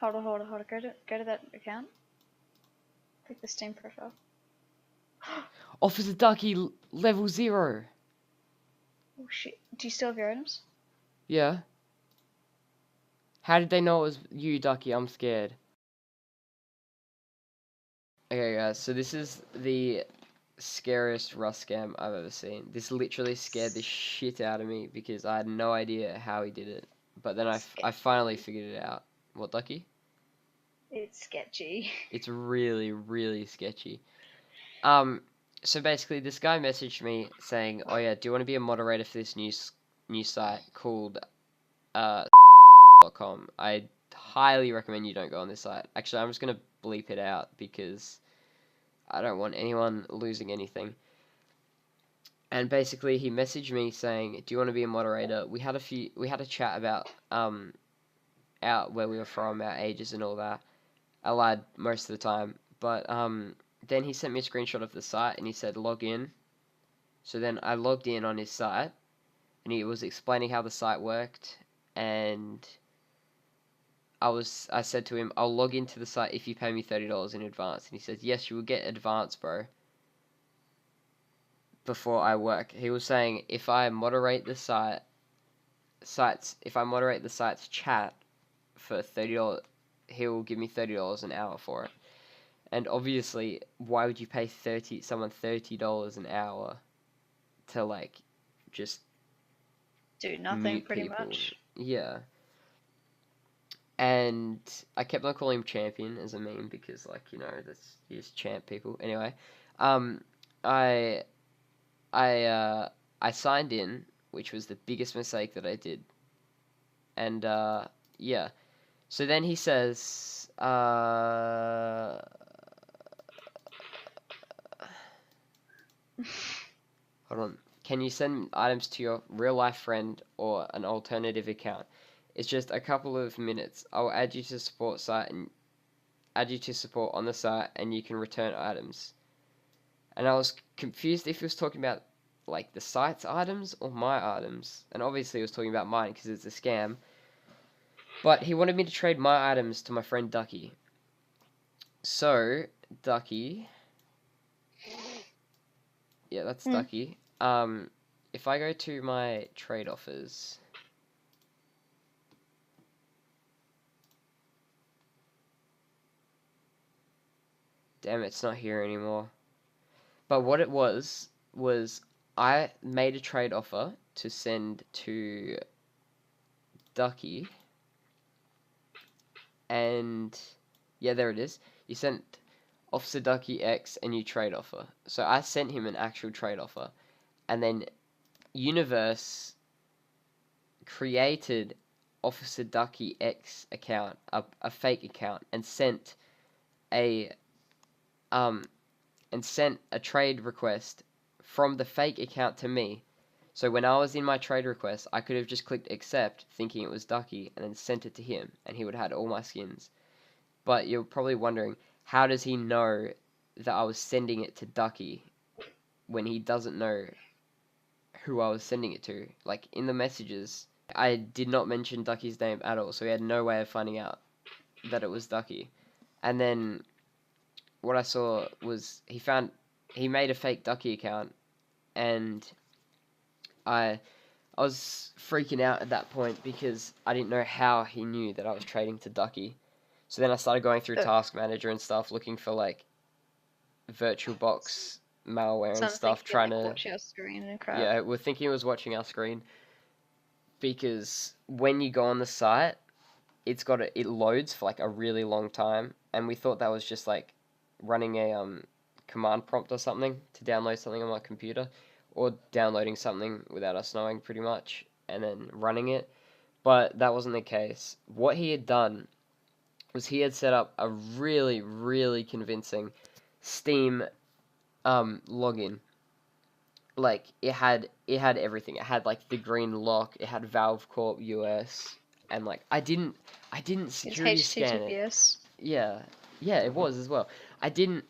Hold on. Go to that account. Click the Steam profile. Officer Ducky level 0. Oh shit. Do you still have your items? Yeah. How did they know it was you, Ducky? I'm scared. Okay, guys, so this is the scariest Rust scam I've ever seen. This literally scared the shit out of me because I had no idea how he did it. But then I finally figured it out. What, Ducky? It's sketchy. It's really, really sketchy. So basically, this guy messaged me saying, "Oh yeah, do you want to be a moderator for this new site called .com? I highly recommend you don't go on this site. Actually, I'm just gonna bleep it out because I don't want anyone losing anything." And basically, he messaged me saying, "Do you want to be a moderator?" We had a chat about out where we were from, our ages, and all that. I lied most of the time, but then he sent me a screenshot of the site and he said log in. So then I logged in on his site and he was explaining how the site worked, and I said to him, "I'll log into the site if you pay me $30 in advance." And he says, "Yes, you will get advance, bro, before I work." He was saying if I moderate the site's chat for $30, he will give me $30 an hour for it. And obviously, why would you pay someone $30 an hour to like just Do nothing, mute pretty people? much. Yeah. And I kept on calling him champion as a meme because, like, that's you just champ people. Anyway, um, I I signed in, which was the biggest mistake that I did. And yeah. So then he says, hold on. Can you send items to your real life friend or an alternative account? It's just a couple of minutes. I'll add you to support on the site and you can return items. And I was confused if he was talking about like the site's items or my items. And obviously he was talking about mine because it's a scam. But he wanted me to trade my items to my friend Ducky. So, Ducky, yeah, that's Ducky. If I go to my trade offers, damn, it's not here anymore. But what it was I made a trade offer to send to Ducky, and yeah, there it is. You sent Officer Ducky X a new trade offer. So I sent him an actual trade offer, and then Universe created Officer Ducky X account, a fake account, and sent a um trade request from the fake account to me. So when I was in my trade request, I could have just clicked accept, thinking it was Ducky, and then sent it to him, and he would have had all my skins. But you're probably wondering, how does he know that I was sending it to Ducky when he doesn't know who I was sending it to? Like, in the messages, I did not mention Ducky's name at all, so he had no way of finding out that it was Ducky. And then what I saw was he made a fake Ducky account, and I was freaking out at that point because I didn't know how he knew that I was trading to Ducky. So then I started going through Task Manager and stuff, looking for like VirtualBox malware and stuff, trying to. Watch our screen and crap. Yeah, we're thinking it was watching our screen because when you go on the site, it loads for like a really long time, and we thought that was just like running a command prompt or something to download something on my computer, or downloading something without us knowing, pretty much, and then running it. But that wasn't the case. What he had done was he had set up a really, really convincing Steam login. Like it had everything. It had like the green lock. It had Valve Corp US, and like I didn't security scan it. HTTPS. Yeah, yeah, it was as well. I didn't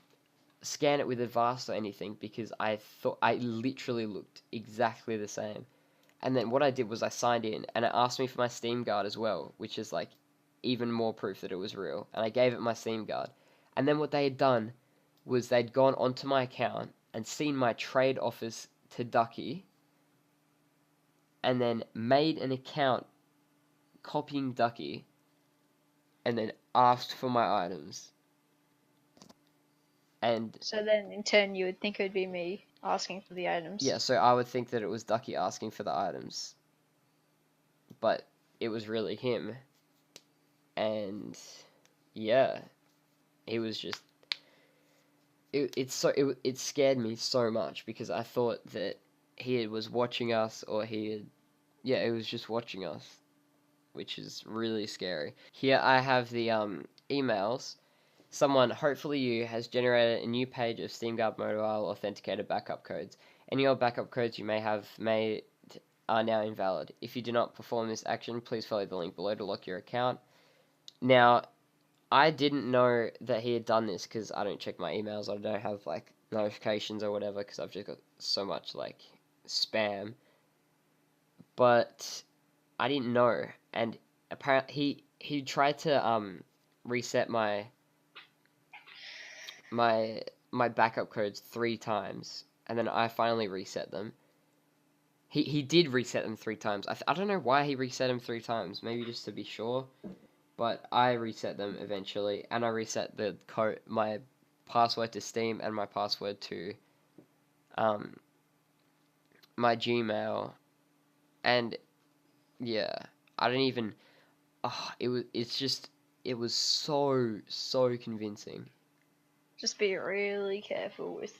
scan it with Avast or anything because I thought I literally looked exactly the same. And then what I did was I signed in, and it asked me for my Steam card as well, which is like even more proof that it was real, and I gave it my SIM card. And then what they had done was they'd gone onto my account and seen my trade offers to Ducky, and then made an account copying Ducky, and then asked for my items. And So then, in turn, you would think it would be me asking for the items. yeah, so I would think that it was Ducky asking for the items, but it was really him. And yeah, he was just it scared me so much because I thought that he was watching us, or he was just watching us, which is really scary. Here I have the emails. Someone, hopefully you, has generated a new page of SteamGuard Mobile authenticated backup codes. Any old backup codes you may have are now invalid. If you do not perform this action, please follow the link below to lock your account. Now, I didn't know that he had done this because I don't check my emails. I don't have like notifications or whatever because I've just got so much like spam. But I didn't know, and apparently he tried to reset my backup codes 3 times, and then I finally reset them. He did reset them 3 times. I don't know why he reset them 3 times. Maybe just to be sure. But I reset them eventually, and I reset my password to Steam and my password to my Gmail, and yeah, I don't even. Oh, it was so convincing. Just be really careful with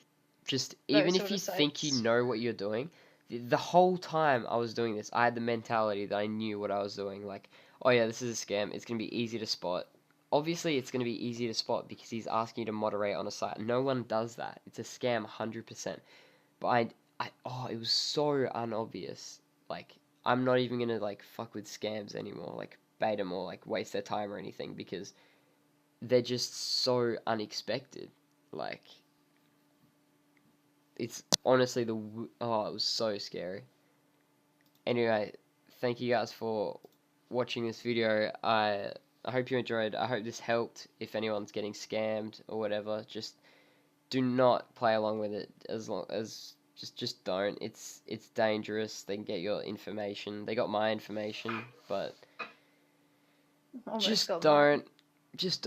Just those even sort if you of think you sites. know what you're doing, the whole time I was doing this, I had the mentality that I knew what I was doing. Like, oh yeah, this is a scam. It's gonna be easy to spot. Obviously, it's gonna be easy to spot because he's asking you to moderate on a site. No one does that. It's a scam, 100%. But it was so unobvious. Like, I'm not even gonna like fuck with scams anymore. Like, bait them or like waste their time or anything because they're just so unexpected. Like, it's honestly it was so scary. Anyway, thank you guys for watching this video. I hope you enjoyed. I hope this helped. If anyone's getting scammed or whatever, just do not play along with it. As long as just don't. It's dangerous. They can get your information. They got my information, but Almost just got mine. don't. Just don't.